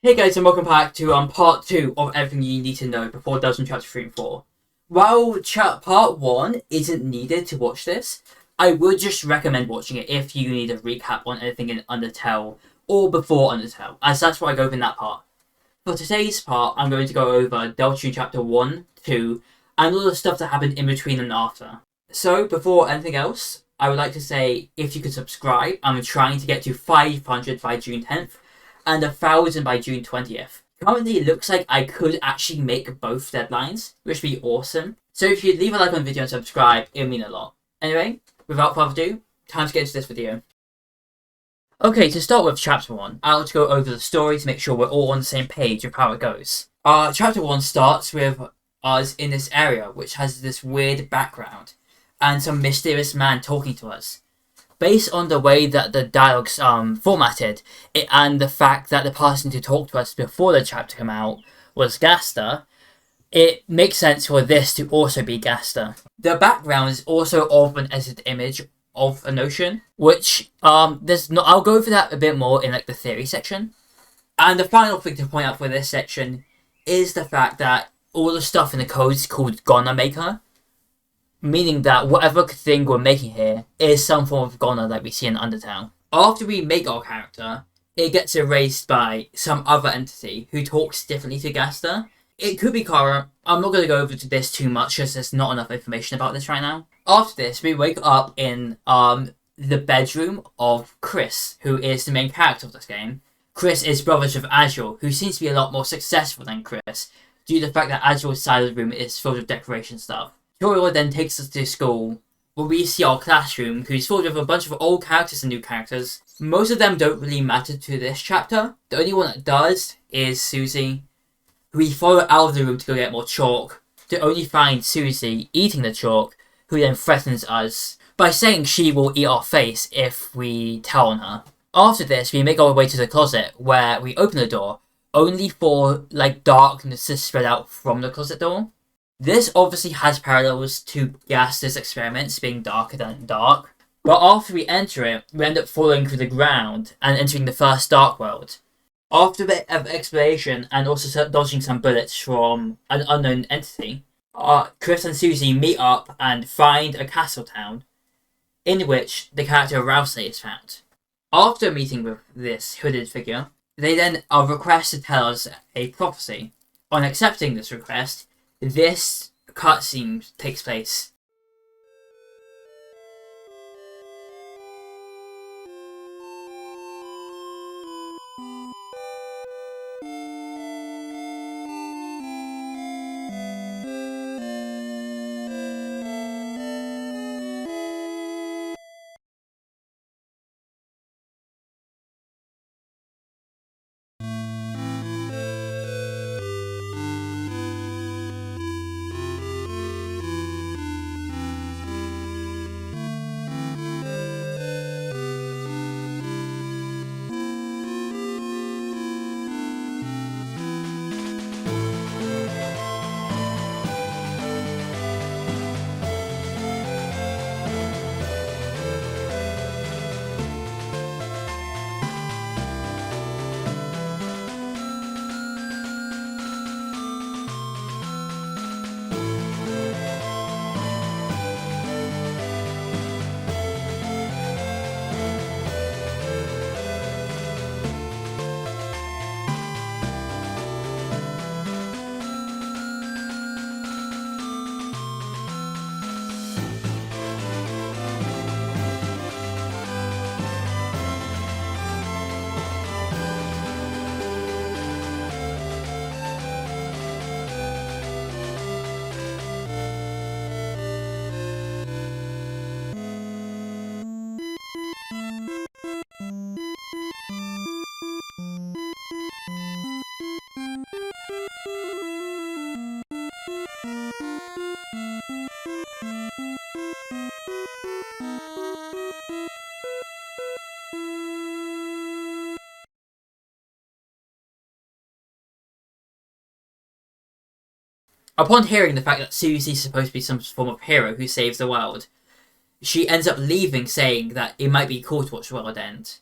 Hey guys, and welcome back to part 2 of everything you need to know before Deltarune chapter 3 and 4. While part 1 isn't needed to watch this, I would just recommend watching it if you need a recap on anything in Undertale or before Undertale, as that's what I go over in that part. For today's part, I'm going to go over Deltarune chapter 1, 2, and all the stuff that happened in between and after. So, before anything else, I would like to say if you could subscribe. I'm trying to get to 500 by June 10th. And 1,000 by June 20th. Currently, it looks like I could actually make both deadlines, which would be awesome. So if you'd leave a like on the video and subscribe, it would mean a lot. Anyway, without further ado, time to get into this video. Okay, to start with chapter 1, I'll just go over the story to make sure we're all on the same page of how it goes. Chapter 1 starts with us in this area, which has this weird background, and some mysterious man talking to us. Based on the way that the dialogue's formatted, and the fact that the person who talked to us before the chapter came out was Gaster, it makes sense for this to also be Gaster. The background is also of an edited image of an ocean, which I'll go over that a bit more in the theory section. And the final thing to point out for this section is the fact that all the stuff in the code is called Gonna Maker. Meaning that whatever thing we're making here is some form of Gonna like we see in Undertale. After we make our character, it gets erased by some other entity who talks differently to Gaster. It could be Kara. I'm not going to go over to this too much because there's not enough information about this right now. After this, we wake up in the bedroom of Chris, who is the main character of this game. Chris is brothers with Azure, who seems to be a lot more successful than Chris, due to the fact that Azure's side of the room is filled with decoration stuff. Toriel then takes us to school, where we see our classroom, who's filled with a bunch of old characters and new characters. Most of them don't really matter to this chapter. The only one that does is Susie, who we follow out of the room to go get more chalk, to only find Susie eating the chalk, who then threatens us by saying she will eat our face if we tell on her. After this, we make our way to the closet, where we open the door, only for darkness to spread out from the closet door. This obviously has parallels to Gaster's experiments being darker than dark, but after we enter it, we end up falling through the ground and entering the first Dark World. After a bit of exploration and also dodging some bullets from an unknown entity, Chris and Susie meet up and find a castle town, in which the character Rouse is found. After meeting with this hooded figure, they then are requested to tell us a prophecy. On accepting this request, this cutscene takes place. Upon hearing the fact that Susie's supposed to be some form of hero who saves the world, she ends up leaving saying that it might be cool to watch the world end,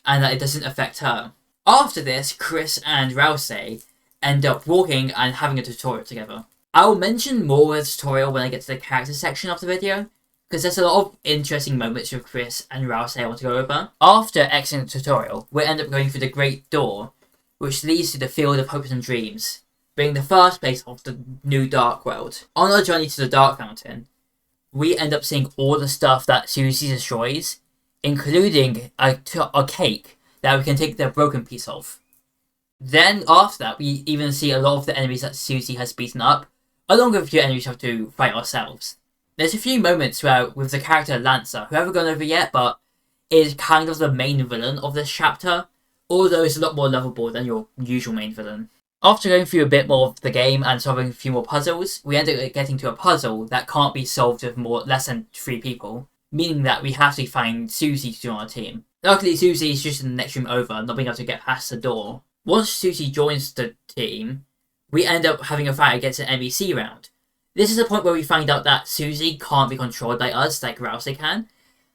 and that it doesn't affect her. After this, Chris and Rousey end up walking and having a tutorial together. I'll mention more of the tutorial when I get to the character section of the video, because there's a lot of interesting moments with Chris and Rousey I want to go over. After exiting the tutorial, we end up going through the Great Door, which leads to the Field of Hopes and Dreams, being the first place of the new Dark World. On our journey to the Dark Fountain, we end up seeing all the stuff that Susie destroys, including a cake that we can take the broken piece of. Then after that, we even see a lot of the enemies that Susie has beaten up, along with a few enemies we have to fight ourselves. There's a few moments where, with the character Lancer, who I haven't gone over yet, but is kind of the main villain of this chapter, although it's a lot more lovable than your usual main villain. After going through a bit more of the game and solving a few more puzzles, we end up getting to a puzzle that can't be solved with less than 3 people, meaning that we have to find Susie to join our team. Luckily, Susie is just in the next room over, not being able to get past the door. Once Susie joins the team, we end up having a fight against an NPC round. This is the point where we find out that Susie can't be controlled by us like Rousey can,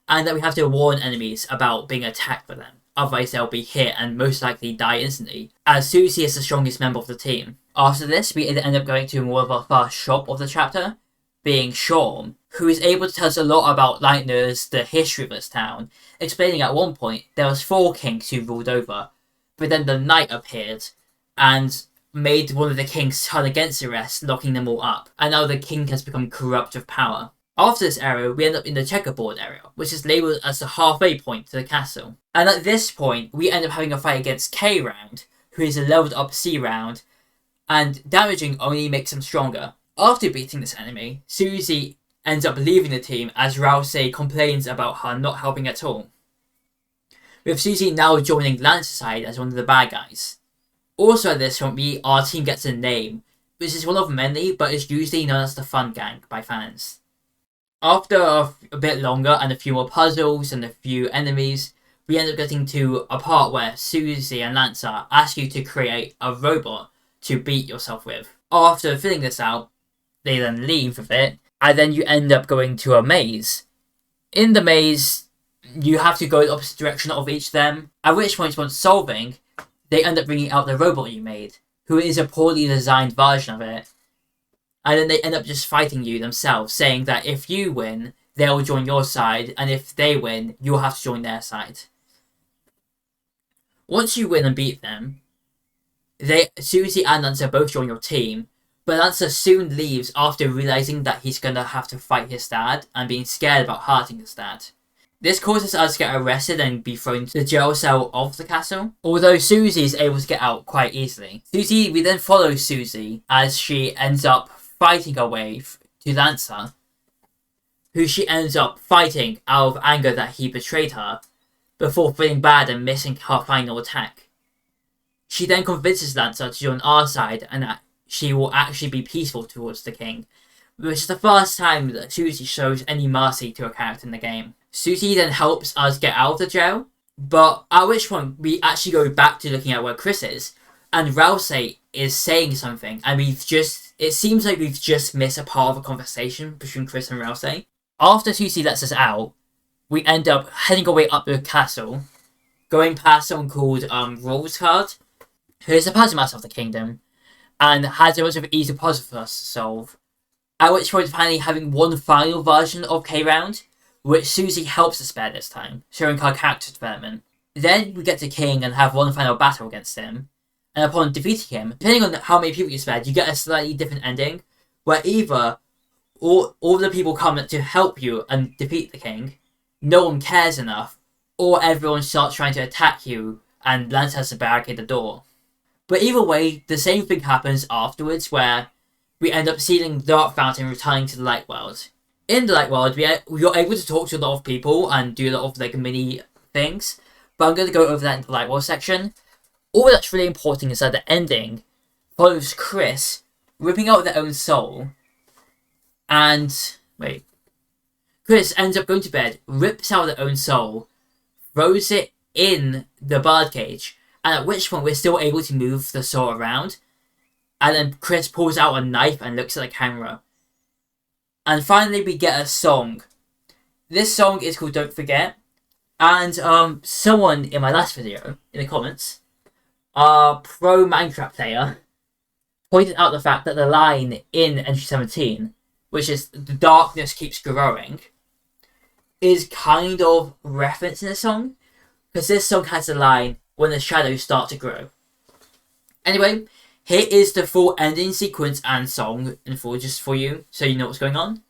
and that we have to warn enemies about being attacked by them. Otherwise they'll be hit and most likely die instantly, as Susie is the strongest member of the team. After this, we end up going to more of our first shop of the chapter, being Shawn, who is able to tell us a lot about Lightner's, the history of this town, explaining at one point there was 4 kings who ruled over, but then the Knight appeared and made one of the kings turn against the rest, locking them all up, and now the king has become corrupt with power. After this area, we end up in the checkerboard area, which is labelled as the halfway point to the castle. And at this point, we end up having a fight against K-Round, who is a leveled up C-Round, and damaging only makes him stronger. After beating this enemy, Susie ends up leaving the team as Rousey complains about her not helping at all, with Susie now joining Lance's side as one of the bad guys. Also at this point, our team gets a name, which is one of many, but is usually known as the Fun Gang by fans. After a bit longer and a few more puzzles and a few enemies, we end up getting to a part where Susie and Lancer ask you to create a robot to beat yourself with. After filling this out, they then leave with it, and then you end up going to a maze. In the maze, you have to go in the opposite direction of each of them, at which point, once solving, they end up bringing out the robot you made, who is a poorly designed version of it. And then they end up just fighting you themselves, saying that if you win, they'll join your side, and if they win, you'll have to join their side. Once you win and beat them, Susie and Lancer both join your team, but Lancer soon leaves after realising that he's going to have to fight his dad and being scared about hurting his dad. This causes us to get arrested and be thrown to the jail cell of the castle, although Susie is able to get out quite easily. We then follow Susie as she ends up fighting her way to Lancer, who she ends up fighting out of anger that he betrayed her, before feeling bad and missing her final attack. She then convinces Lancer to join our side and that she will actually be peaceful towards the king, which is the first time that Susie shows any mercy to a character in the game. Susie then helps us get out of the jail, but at which point we actually go back to looking at where Chris is, and Rousey is saying something, and it seems like we've just missed a part of a conversation between Chris and Rousey. After Susie lets us out, we end up heading our way up the castle, going past someone called Rolscard, who is the puzzle master of the kingdom, and has a bunch of easy puzzles for us to solve. At which point, finally having one final version of K-Round, which Susie helps us spare this time, showing her character development. Then we get to King and have one final battle against him, and upon defeating him, depending on how many people you spared, you get a slightly different ending, where either all the people come to help you and defeat the king, no one cares enough, or everyone starts trying to attack you and Lance has to barricade the door. But either way, the same thing happens afterwards, where we end up sealing the Dark Fountain and returning to the Light World. In the Light World, you're able to talk to a lot of people and do a lot of mini things, but I'm going to go over that in the Light World section. All that's really important is that the ending follows Chris ripping out their own soul, and Chris ends up going to bed, rips out their own soul, throws it in the birdcage, and at which point we're still able to move the soul around, and then Chris pulls out a knife and looks at the camera. And finally we get a song. This song is called Don't Forget, and someone in my last video, in the comments, a pro Minecraft player pointed out the fact that the line in entry 17, which is "the darkness keeps growing," is kind of referencing the song, because this song has the line "when the shadows start to grow." Anyway, here is the full ending sequence and song in full, just for you, so you know what's going on.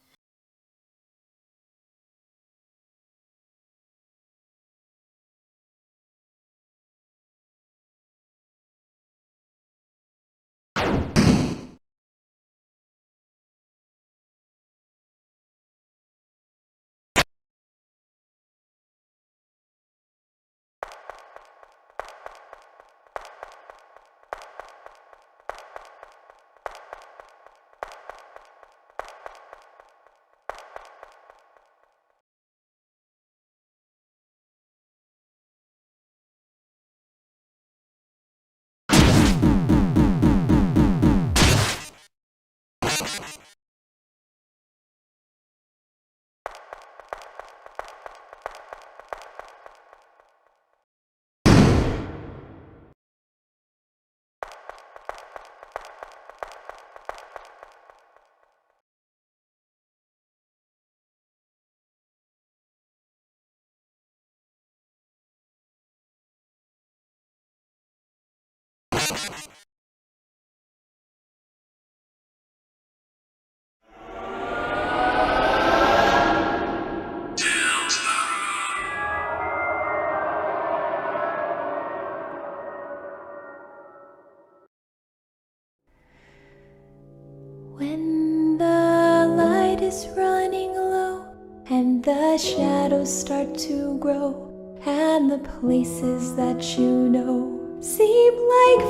When the light is running low and the shadows start to grow, and the places that you know seem like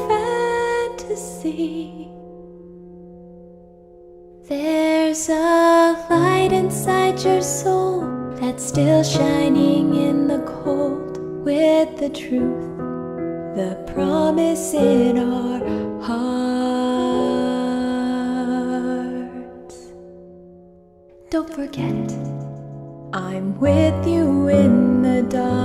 fantasy, there's a light inside your soul that's still shining in the cold, with the truth, the promise in our hearts. Don't forget, I'm with you in the dark.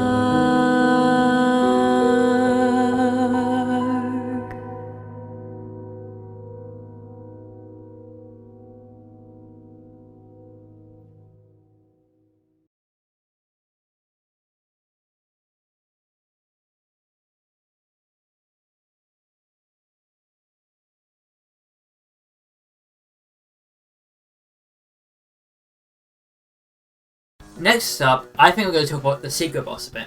Next up, I think we're going to talk about the secret boss a bit.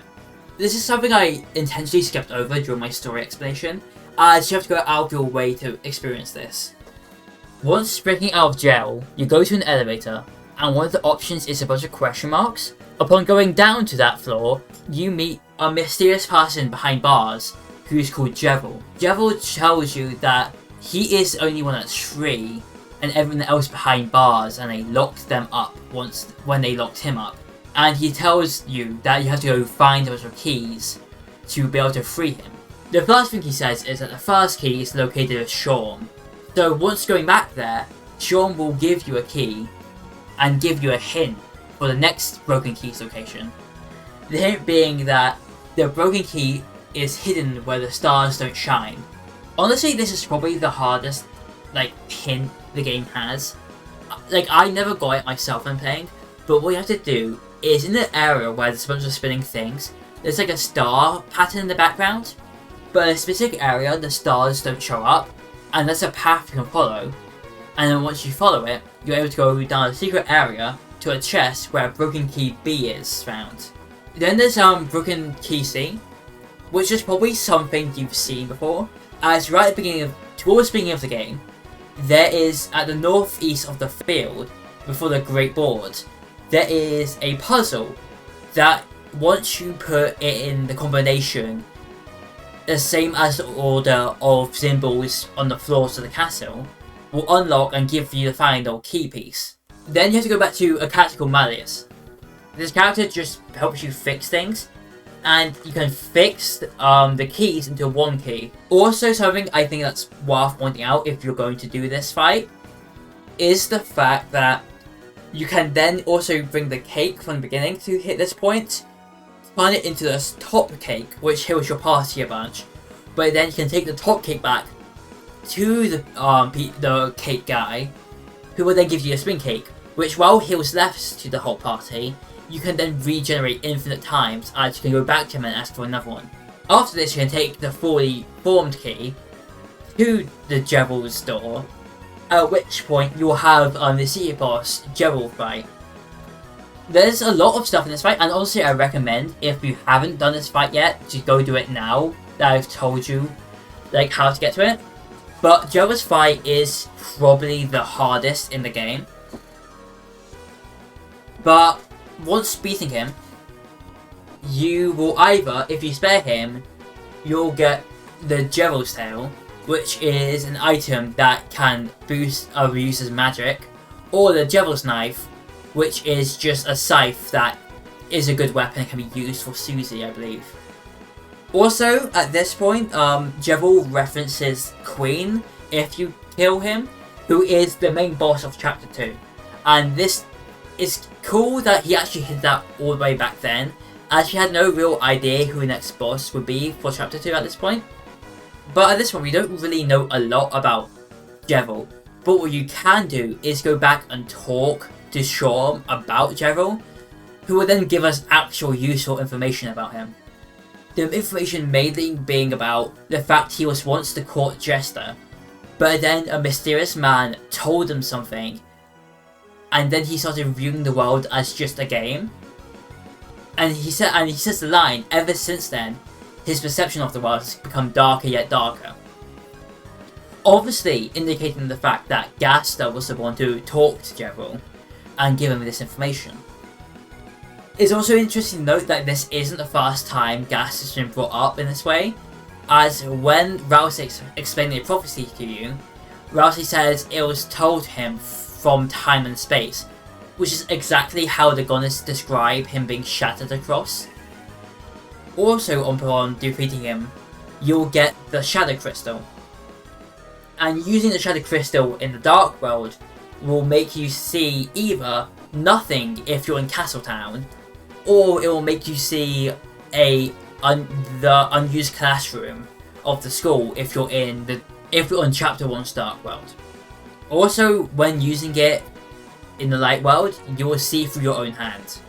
This is something I intentionally skipped over during my story explanation, as you have to go out of your way to experience this. Once breaking out of jail, you go to an elevator, and one of the options is a bunch of question marks. Upon going down to that floor, you meet a mysterious person behind bars, who is called Jevil. Jevil tells you that he is the only one that's free, and everyone else behind bars, and they locked them up when they locked him up. And he tells you that you have to go find a bunch of keys to be able to free him. The first thing he says is that the first key is located with Sean. So once going back there, Sean will give you a key and give you a hint for the next broken key's location. The hint being that the broken key is hidden where the stars don't shine. Honestly, this is probably the hardest hint the game has. I never got it myself when playing, but what you have to do is in the area where there's a bunch of spinning things, there's like a star pattern in the background, but in a specific area the stars don't show up, and that's a path you can follow, and then once you follow it, you're able to go down a secret area to a chest where broken key B is found. Then there's broken key C, which is probably something you've seen before, as right at the beginning towards the beginning of the game, there is, at the northeast of the field, before the Great Board, there is a puzzle that once you put it in the combination, the same as the order of symbols on the floors of the castle, will unlock and give you the final key piece. Then you have to go back to a character called Malleus. This character just helps you fix things, and you can fix the keys into one key. Also, something I think that's worth pointing out if you're going to do this fight is the fact that you can then also bring the cake from the beginning to hit this point, turn it into the top cake, which heals your party a bunch, but then you can take the top cake back to the cake guy, who will then give you a spin cake, which while heals left to the whole party, you can then regenerate infinite times as you can go back to him and ask for another one. After this, you can take the fully formed key to the Jevil store, at which point you will have the city boss Jevil fight. There's a lot of stuff in this fight, and honestly I recommend, if you haven't done this fight yet, to go do it now that I've told you like how to get to it. But Jevil's fight is probably the hardest in the game. But once beating him, you will either, if you spare him, you'll get the Jevil's Tail, which is an item that can boost a user's magic, or the Jevil's Knife, which is just a scythe that is a good weapon and can be used for Susie, I believe. Also, at this point, Jevil references Queen if you kill him, who is the main boss of Chapter 2. And this is cool that he actually hit that all the way back then, as he had no real idea who the next boss would be for Chapter 2 at this point. But at this point, we don't really know a lot about Jevil. But what you can do is go back and talk to Shorm about Jevil, who will then give us actual useful information about him. The information mainly being about the fact he was once the court jester, but then a mysterious man told him something, and then he started viewing the world as just a game. And he says the line, ever since then, his perception of the world has become darker yet darker. Obviously indicating the fact that Gaster was the one to talk to Jevil and give him this information. It's also interesting to note that this isn't the first time Gaster's been brought up in this way, as when Rousey explained the prophecy to you, Rousey says it was told him from time and space, which is exactly how the goddess describe him being shattered across. Also, upon defeating him, you'll get the Shadow Crystal. And using the Shadow Crystal in the Dark World will make you see either nothing if you're in Castletown, or it will make you see the unused classroom of the school if you're on Chapter 1's Dark World. Also, when using it in the Light World, you will see through your own hands.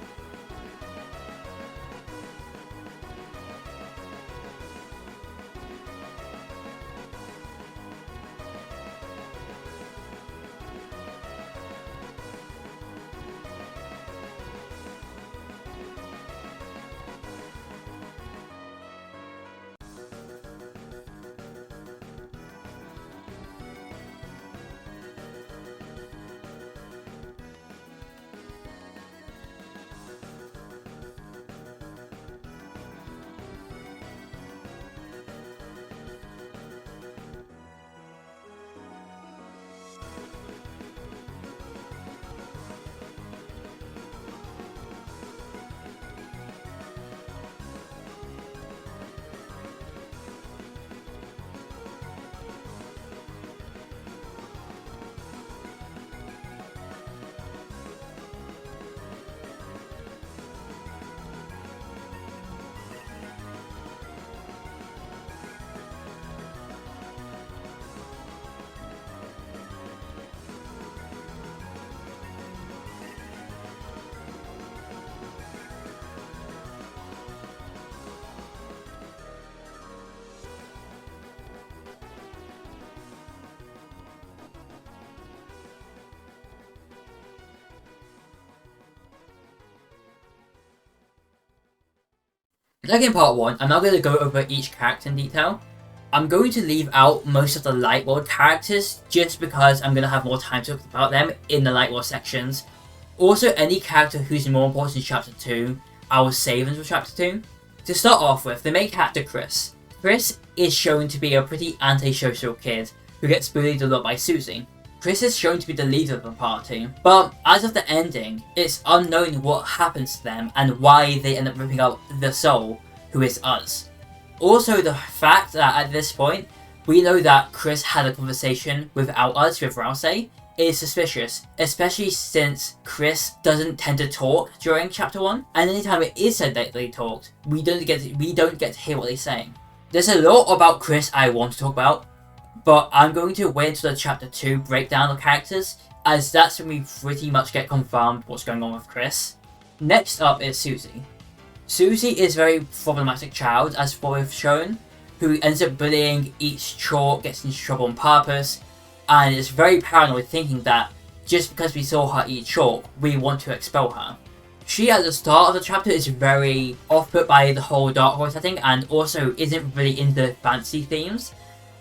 Like in part 1, I'm not going to go over each character in detail. I'm going to leave out most of the Light World characters just because I'm going to have more time to talk about them in the Light World sections. Also, any character who's more important in Chapter 2, I will save until Chapter 2. To start off with, the main character Chris. Chris is shown to be a pretty antisocial kid who gets bullied a lot by Susie. Chris is shown to be the leader of the party, but as of the ending, it's unknown what happens to them and why they end up ripping out the soul, who is us. Also, the fact that at this point, we know that Chris had a conversation without us with Rousey is suspicious, especially since Chris doesn't tend to talk during Chapter 1, and anytime it is said that they talked, we don't get to hear what they say. There's a lot about Chris I want to talk about, but I'm going to wait until the chapter 2 breakdown of characters, as that's when we pretty much get confirmed what's going on with Chris. Next up is Susie. Susie is a very problematic child, as we've shown, who ends up bullying, eats chalk, gets into trouble on purpose, and is very paranoid, thinking that just because we saw her eat chalk, we want to expel her. She, at the start of the chapter, is very off-put by the whole Dark Horse setting, and also isn't really into fantasy themes,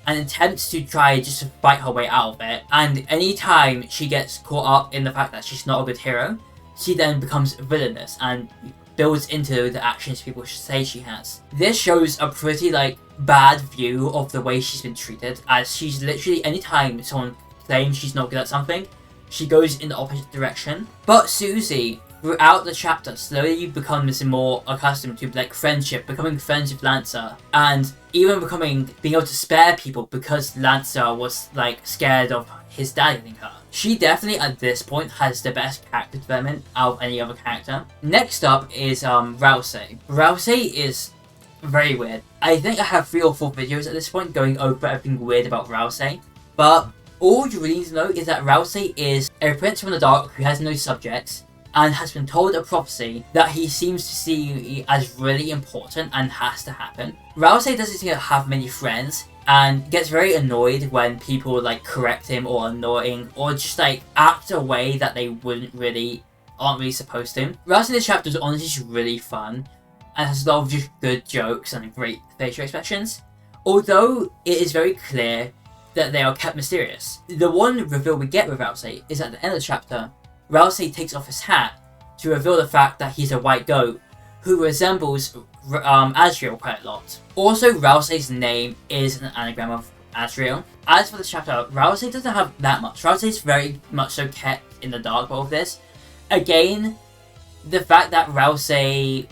and attempts to try just to fight her way out of it. And anytime she gets caught up in the fact that she's not a good hero, she then becomes villainous and builds into the actions people say she has. This shows a pretty bad view of the way she's been treated, as she's literally, anytime someone claims she's not good at something, she goes in the opposite direction. But Susie, throughout the chapter, slowly becomes more accustomed to friendship, becoming friends with Lancer, and even being able to spare people because Lancer was scared of his dad hitting her. She definitely at this point has the best character development out of any other character. Next up is Rousey. Rousey is very weird. I think I have 3 or 4 videos at this point going over everything weird about Rousey, but all you really need to know is that Rousey is a prince from the dark who has no subjects, and has been told a prophecy that he seems to see as really important and has to happen. Rousey doesn't seem to have many friends, and gets very annoyed when people correct him or annoying, or just act a way that they aren't really supposed to. Rousey in this chapter is honestly just really fun, and has a lot of just good jokes and great facial expressions, although it is very clear that they are kept mysterious. The one reveal we get with Rousey is at the end of the chapter. Rousey takes off his hat to reveal the fact that he's a white goat who resembles Azrael quite a lot. Also, Rousey's name is an anagram of Azrael. As for this chapter, Rousey doesn't have that much. Rousey's very much so kept in the dark about this. Again, the fact that Rousey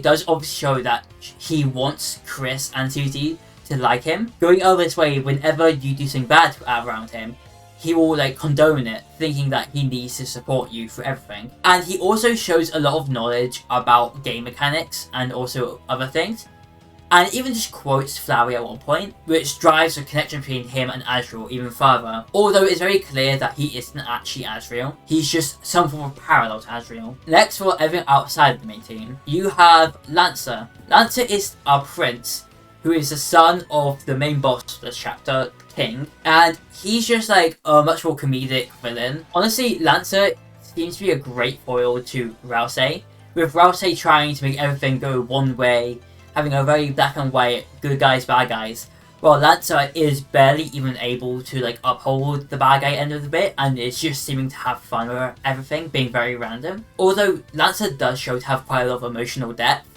does obviously show that he wants Chris and Susie to like him. Going out of his way, whenever you do something bad around him, he will condone it, thinking that he needs to support you for everything. And he also shows a lot of knowledge about game mechanics and also other things. And even just quotes Flowey at one point, which drives the connection between him and Azrael even further. Although it's very clear that he isn't actually Azrael, he's just some form of parallel to Azrael. Next, for everything outside of the main team, you have Lancer. Lancer is our prince, who is the son of the main boss of this chapter, King, and he's just a much more comedic villain. Honestly, Lancer seems to be a great foil to Rousey, with Rousey trying to make everything go one way, having a very black and white, good guys, bad guys, while Lancer is barely even able to uphold the bad guy end of the bit, and is just seeming to have fun with everything, being very random. Although Lancer does show to have quite a lot of emotional depth,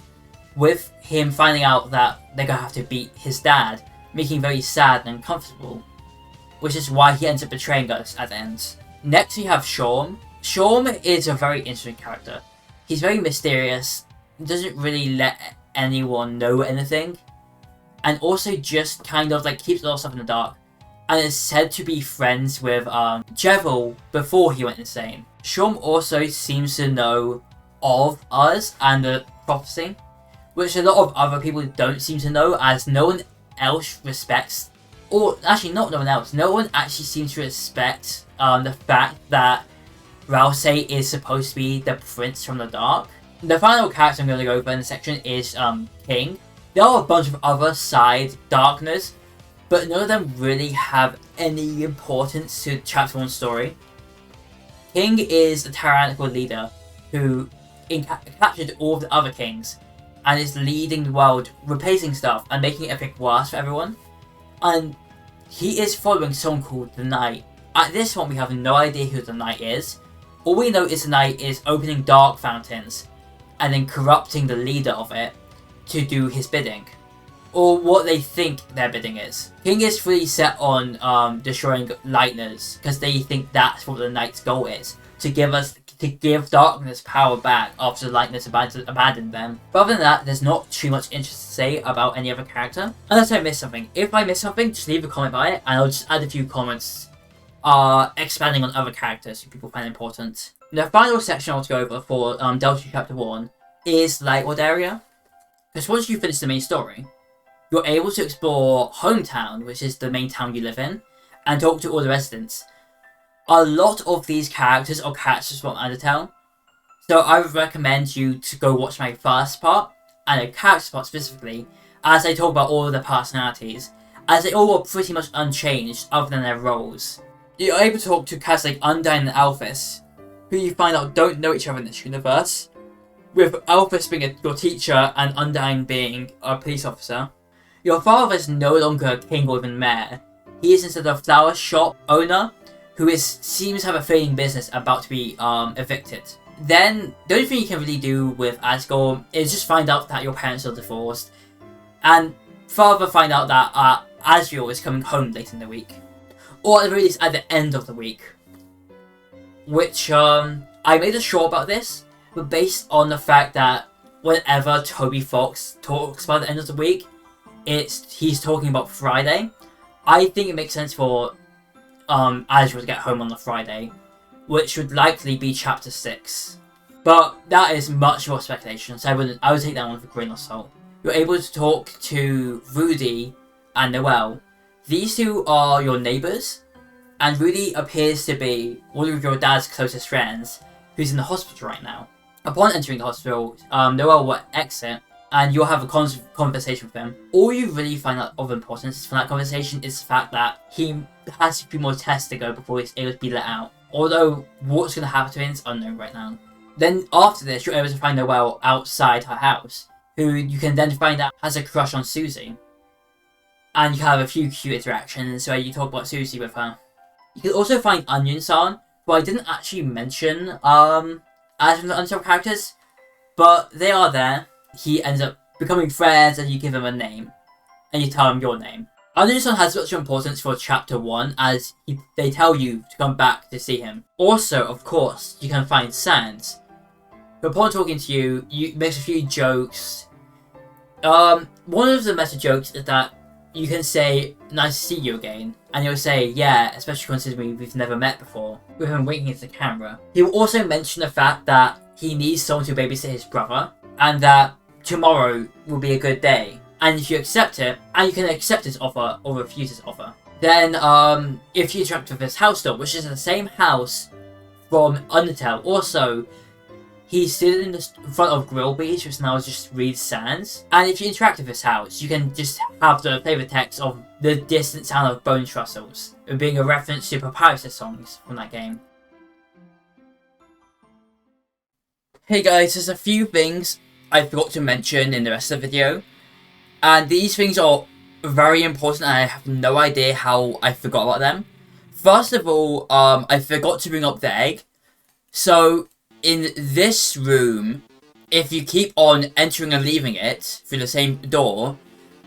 with him finding out that they're gonna have to beat his dad, making him very sad and uncomfortable, which is why he ends up betraying us at the end. Next we have Shorm. Shorm is a very interesting character. He's very mysterious, doesn't really let anyone know anything, and also just kind of keeps a lot of stuff in the dark, and is said to be friends with Jevil before he went insane. Shorm also seems to know of us and the prophecy, which a lot of other people don't seem to know, as no one else respects, or actually not no one else, no one actually seems to respect the fact that Rousey is supposed to be the prince from the dark. The final character I'm going to go over in this section is King. There are a bunch of other side darkness, but none of them really have any importance to chapter 1 story. King is a tyrannical leader who captured all of the other kings, and is leading the world, replacing stuff and making everything worse for everyone. And he is following someone called the Knight. At this point, we have no idea who the Knight is. All we know is the Knight is opening dark fountains and then corrupting the leader of it to do his bidding, or what they think their bidding is. King is fully set on destroying Lightners because they think that's what the Knight's goal is, to give darkness power back after the Lightness abandoned them. But other than that, there's not too much interest to say about any other character, unless I miss something. If I miss something, just leave a comment by it, and I'll just add a few comments expanding on other characters who people find important. The final section I want to go over for Deltarune Chapter 1 is Lightwood area. Because once you finish the main story, you're able to explore Hometown, which is the main town you live in, and talk to all the residents. A lot of these characters are characters from Undertale, so I would recommend you to go watch my first part, and a character part specifically, as I talk about all of the personalities, as they all are pretty much unchanged other than their roles. You're able to talk to characters like Undyne and Alphys, who you find out don't know each other in this universe, with Alphys being your teacher and Undyne being a police officer. Your father is no longer a king or even mayor. He is instead a flower shop owner who seems to have a failing business about to be evicted. Then, the only thing you can really do with Asgore is just find out that your parents are divorced, and further find out that Asriel is coming home late in the week. Or at the very least at the end of the week. Which, I made a short about this, but based on the fact that whenever Toby Fox talks about the end of the week, he's talking about Friday. I think it makes sense for Asriel to get home on the Friday, which would likely be chapter 6. But that is much more speculation, so I would take that one with a grain of salt. You're able to talk to Rudy and Noelle. These two are your neighbours, and Rudy appears to be one of your dad's closest friends, who's in the hospital right now. Upon entering the hospital, Noelle will exit, and you'll have a conversation with him. All you really find out of importance from that conversation is the fact that he has a few more tests to go before he's able to be let out. Although, what's going to happen to him is unknown right now. Then, after this, you're able to find Noelle outside her house, who you can then find out has a crush on Susie. And you have a few cute interactions where you talk about Susie with her. You can also find Onion-san, who I didn't actually mention as one of the Undertale characters, but they are there. He ends up becoming friends, and you give him a name, and you tell him your name. Onion-san has such importance for chapter 1, as they tell you to come back to see him. Also, of course, you can find Sans, who upon talking to you, makes a few jokes. One of the meta jokes is that you can say, "Nice to see you again," and he'll say, "Yeah, especially considering we've never met before," with him winking at the camera. He will also mention the fact that he needs someone to babysit his brother, and that tomorrow will be a good day. And if you accept it, and you can accept his offer or refuse his offer. Then, if you interact with his house still, which is the same house from Undertale. Also, he's still in front of Grill Beach, which now just reads Sans. And if you interact with his house, you can just have the flavor text of the distant sound of bone trussels, being a reference to Papyrus songs from that game. Hey guys, there's a few things I forgot to mention in the rest of the video. And these things are very important, and I have no idea how I forgot about them. First of all, I forgot to bring up the egg. So, in this room, if you keep on entering and leaving it through the same door,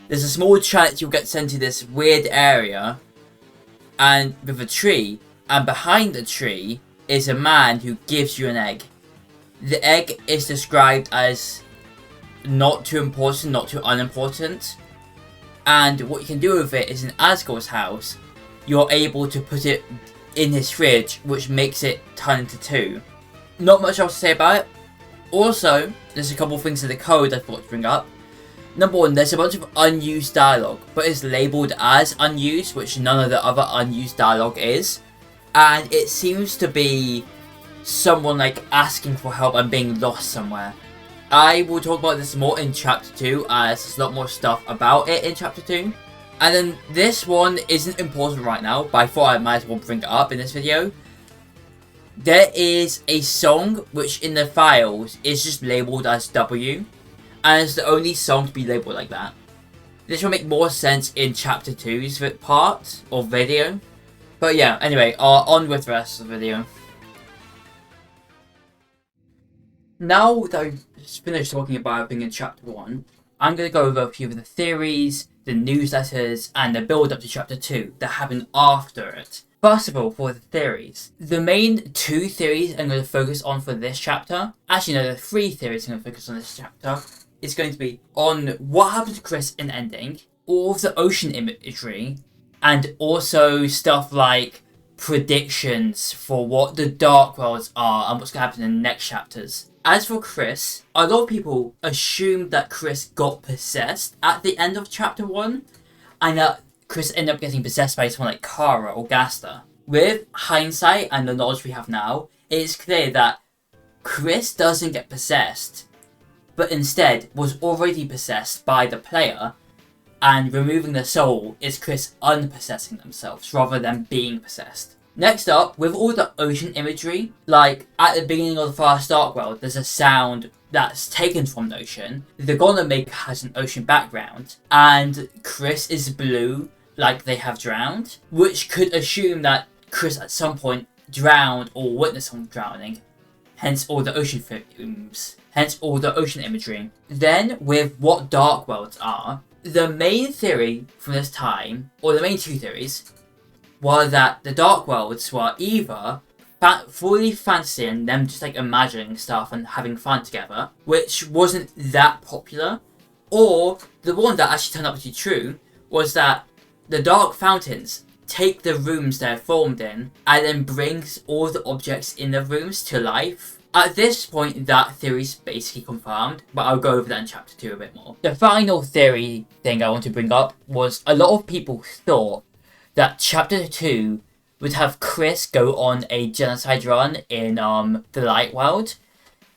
there's a small chance you'll get sent to this weird area, and with a tree, and behind the tree is a man who gives you an egg. The egg is described as not too important, not too unimportant, and what you can do with it is in Asgore's house, you're able to put it in his fridge, which makes it turn into 2. Not much else to say about it. Also, there's a couple of things in the code I thought to bring up. Number 1, there's a bunch of unused dialogue, but it's labelled as unused, which none of the other unused dialogue is. And it seems to be someone like asking for help and being lost somewhere. I will talk about this more in chapter 2, as there's a lot more stuff about it in chapter 2. And then this one isn't important right now, but I thought I might as well bring it up in this video. There is a song which in the files is just labelled as W, and it's the only song to be labelled like that. This will make more sense in chapter 2's part or video. But yeah, anyway, on with the rest of the video. Now that I've finished talking about everything in chapter 1, I'm going to go over a few of the theories, the newsletters, and the build up to chapter 2 that happened after it. First of all, for the theories. The main 2 theories I'm going to focus on for this chapter, actually no, the 3 theories I'm going to focus on this chapter, is going to be on what happened to Chris in Ending, all of the ocean imagery, and also stuff like predictions for what the Dark Worlds are and what's going to happen in the next chapters. As for Chris, a lot of people assumed that Chris got possessed at the end of chapter 1, and that Chris ended up getting possessed by someone like Kara or Gaster. With hindsight and the knowledge we have now, it is clear that Chris doesn't get possessed, but instead was already possessed by the player, and removing the soul is Chris unpossessing themselves rather than being possessed. Next up, with all the ocean imagery, like at the beginning of the first Dark World, there's a sound that's taken from the ocean. The Golem Maker has an ocean background, and Chris is blue like they have drowned, which could assume that Chris at some point drowned or witnessed someone drowning, hence all the ocean films, hence all the ocean imagery. Then, with what Dark Worlds are, the main theory from this time, or the main two theories, were that the Dark Worlds were either fully fantasy and them just like imagining stuff and having fun together, which wasn't that popular, or the one that actually turned out to be true was that the Dark Fountains take the rooms they're formed in and then brings all the objects in the rooms to life. At this point, that theory's basically confirmed, but I'll go over that in chapter 2 a bit more. The final theory thing I want to bring up was a lot of people thought that chapter 2 would have Chris go on a genocide run in the Light World.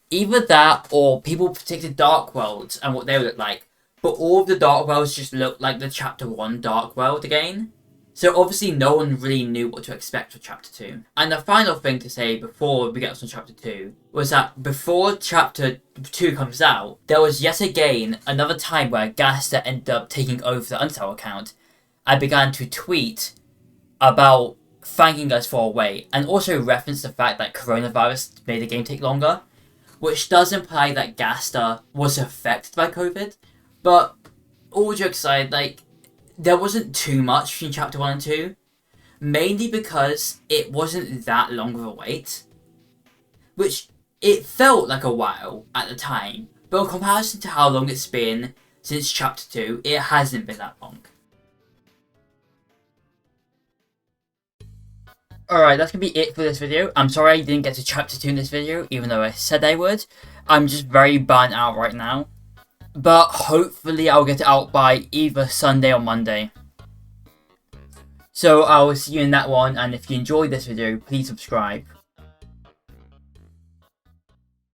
Either that, or people predicted Dark Worlds and what they would look like, but all of the Dark Worlds just looked like the chapter 1 Dark World again. So obviously no one really knew what to expect for chapter 2. And the final thing to say before we get on chapter 2 was that before chapter 2 comes out, there was yet again another time where Gaster ended up taking over the Untel account and began to tweet about thanking us for our wait, and also referenced the fact that coronavirus made the game take longer, which does imply that Gaster was affected by COVID. But all jokes aside, like, there wasn't too much between chapter 1 and 2, mainly because it wasn't that long of a wait, which it felt like a while at the time, but in comparison to how long it's been since chapter 2, it hasn't been that long. Alright, that's gonna be it for this video. I'm sorry I didn't get to chapter 2 in this video, even though I said I would. I'm just very burnt out right now. But hopefully I'll get it out by either Sunday or Monday. So I will see you in that one, and if you enjoyed this video, please subscribe.